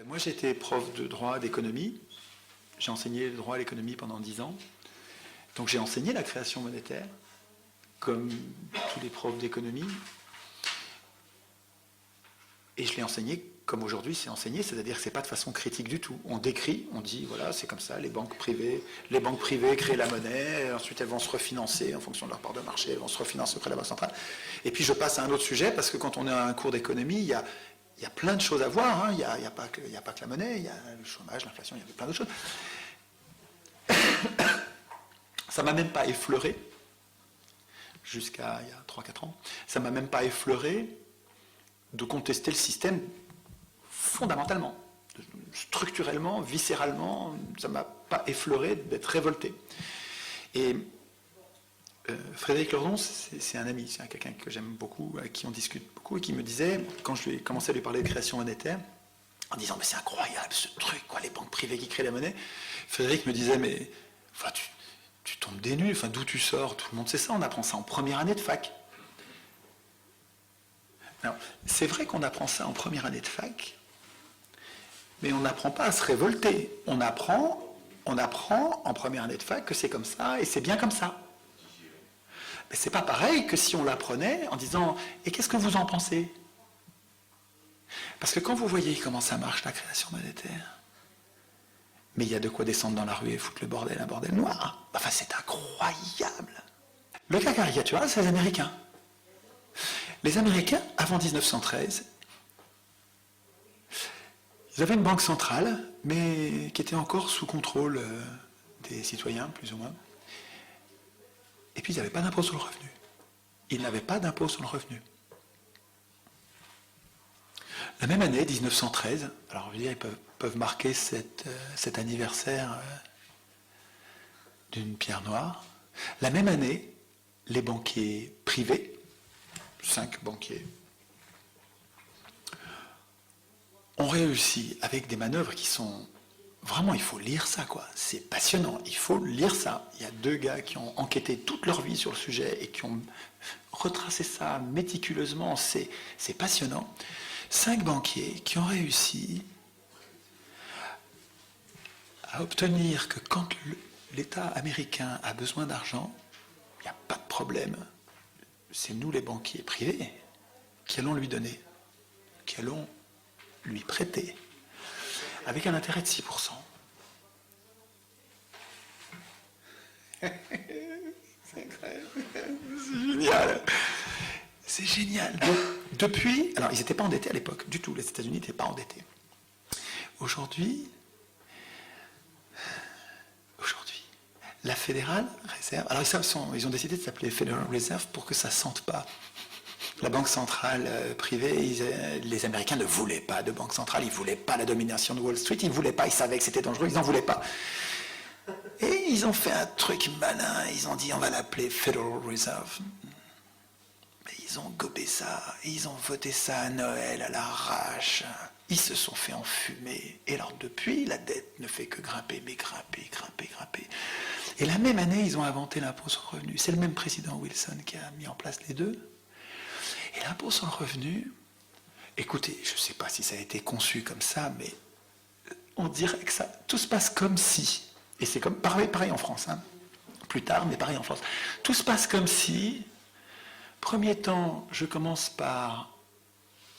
Moi, j'ai été prof de droit d'économie. J'ai enseigné le droit à l'économie pendant 10 ans. Donc j'ai enseigné la création monétaire, comme tous les profs d'économie. Et je l'ai enseigné comme aujourd'hui c'est enseigné, c'est-à-dire que ce n'est pas de façon critique du tout. On décrit, on dit, voilà, c'est comme ça, les banques privées créent la monnaie, ensuite elles vont se refinancer en fonction de leur part de marché, elles vont se refinancer auprès de la Banque centrale. Et puis je passe à un autre sujet, parce que quand on est à un cours d'économie, il y a plein de choses à voir, hein. Il n'y a pas que la monnaie, il y a le chômage, l'inflation, il y a plein d'autres choses. Ça ne m'a même pas effleuré, jusqu'à il y a 3-4 ans, ça ne m'a même pas effleuré de contester le système fondamentalement, structurellement, viscéralement, ça ne m'a pas effleuré d'être révolté. Et Frédéric Lordon, c'est un ami, c'est quelqu'un que j'aime beaucoup, avec qui on discute beaucoup, et qui me disait, quand je lui ai commencé à lui parler de création monétaire, en disant, mais c'est incroyable ce truc, quoi, les banques privées qui créent la monnaie, Frédéric me disait, mais enfin, tu tombes des nues, enfin, d'où tu sors, tout le monde sait ça, on apprend ça en première année de fac. C'est vrai qu'on apprend ça en première année de fac, mais on n'apprend pas à se révolter. On apprend en première année de fac que c'est comme ça et c'est bien comme ça. Mais c'est pas pareil que si on l'apprenait en disant « Et qu'est-ce que vous en pensez ?» Parce que quand vous voyez comment ça marche la création monétaire, mais il y a de quoi descendre dans la rue et foutre le bordel, un bordel noir. Enfin, c'est incroyable. Le cas caricatural, c'est les Américains. Les Américains, avant 1913, ils avaient une banque centrale, mais qui était encore sous contrôle des citoyens, plus ou moins. Et puis, ils n'avaient pas d'impôt sur le revenu. Ils n'avaient pas d'impôt sur le revenu. La même année, 1913, alors je veux dire, ils peuvent marquer cet anniversaire d'une pierre noire. La même année, les banquiers privés, 5 banquiers, ont réussi avec des manœuvres qui sont... Vraiment, il faut lire ça, quoi. C'est passionnant, il faut lire ça. Il y a 2 gars qui ont enquêté toute leur vie sur le sujet et qui ont retracé ça méticuleusement. C'est passionnant. 5 banquiers qui ont réussi à obtenir que quand l'État américain a besoin d'argent, il n'y a pas de problème. C'est nous, les banquiers privés, qui allons lui donner, qui allons lui prêter, avec un intérêt de 6%. C'est incroyable. C'est génial. C'est génial. Donc, depuis, alors ils n'étaient pas endettés à l'époque, du tout, les États-Unis n'étaient pas endettés. Aujourd'hui, la Fédérale Réserve, alors ils ont décidé de s'appeler Federal Reserve pour que ça ne sente pas. La banque centrale privée, les Américains ne voulaient pas de banque centrale, ils ne voulaient pas la domination de Wall Street, ils ne voulaient pas, ils savaient que c'était dangereux, ils n'en voulaient pas. Et ils ont fait un truc malin, ils ont dit on va l'appeler Federal Reserve. Mais ils ont gobé ça, ils ont voté ça à Noël à l'arrache, ils se sont fait enfumer. Et alors depuis, la dette ne fait que grimper, mais grimper. Et la même année, ils ont inventé l'impôt sur le revenu. C'est le même président Wilson qui a mis en place les deux. Et l'impôt sur le revenu, écoutez, je ne sais pas si ça a été conçu comme ça, mais on dirait que ça, tout se passe comme si, et c'est comme pareil en France, hein, plus tard, mais pareil en France, tout se passe comme si, premier temps, je commence par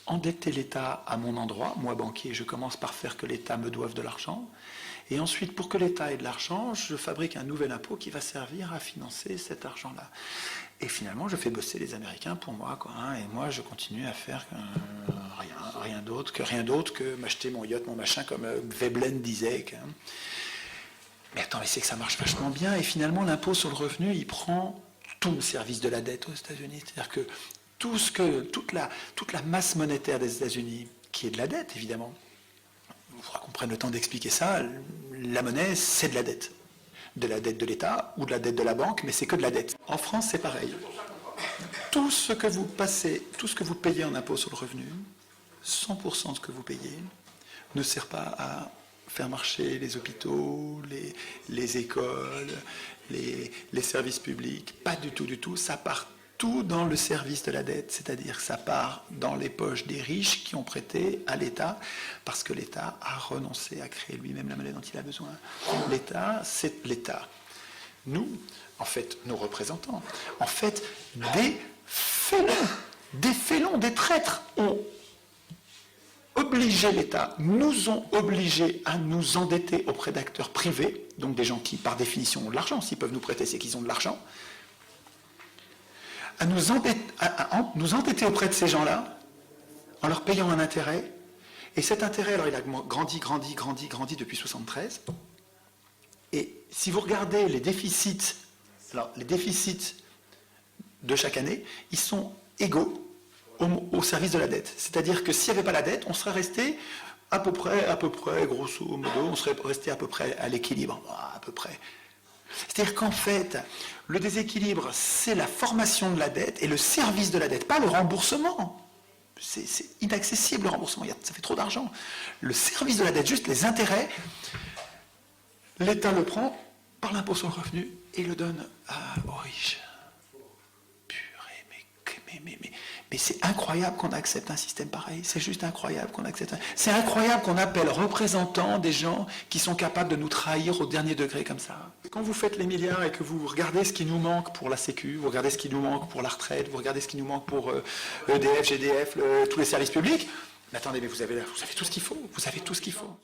endetter l'État à mon endroit, moi banquier, je commence par faire que l'État me doive de l'argent, et ensuite, pour que l'État ait de l'argent, je fabrique un nouvel impôt qui va servir à financer cet argent-là. Et finalement, je fais bosser les Américains pour moi, quoi, hein, et moi, je continue à faire rien d'autre que m'acheter mon yacht, mon machin, comme Veblen disait. Mais attends, mais c'est que ça marche vachement bien, et finalement, l'impôt sur le revenu, il prend tout le service de la dette aux États-Unis. C'est-à-dire que toute la masse monétaire des États-Unis, qui est de la dette, évidemment, il faudra qu'on prenne le temps d'expliquer ça, la monnaie, c'est de la dette. De la dette de l'État ou de la dette de la banque, mais c'est que de la dette. En France, c'est pareil. Tout ce que vous payez en impôt sur le revenu, 100% de ce que vous payez, ne sert pas à faire marcher les hôpitaux, les écoles, les services publics, pas du tout, ça part tout dans le service de la dette, c'est-à-dire que ça part dans les poches des riches qui ont prêté à l'État, parce que l'État a renoncé à créer lui-même la monnaie dont il a besoin. L'État, c'est l'État. Nous, en fait, nos représentants, en fait, des félons, des traîtres ont obligé l'État, nous ont obligés à nous endetter auprès d'acteurs privés, donc des gens qui, par définition, ont de l'argent. S'ils peuvent nous prêter, c'est qu'ils ont de l'argent. À nous endetter auprès de ces gens-là, en leur payant un intérêt. Et cet intérêt, alors il a grandi depuis 1973. Et si vous regardez les déficits, alors les déficits de chaque année, ils sont égaux au service de la dette. C'est-à-dire que s'il n'y avait pas la dette, on serait resté à peu près, grosso modo, on serait resté à peu près à l'équilibre, à peu près. C'est-à-dire qu'en fait, le déséquilibre, c'est la formation de la dette et le service de la dette, pas le remboursement. C'est inaccessible le remboursement, ça fait trop d'argent. Le service de la dette, juste les intérêts, l'État le prend par l'impôt sur le revenu et le donne aux riches. Mais c'est incroyable qu'on accepte un système pareil. C'est juste incroyable qu'on accepte. C'est incroyable qu'on appelle représentants des gens qui sont capables de nous trahir au dernier degré comme ça. Quand vous faites les milliards et que vous regardez ce qui nous manque pour la Sécu, vous regardez ce qui nous manque pour la retraite, vous regardez ce qui nous manque pour EDF, GDF, tous les services publics, mais attendez, mais vous avez tout ce qu'il faut. Vous avez tout ce qu'il faut.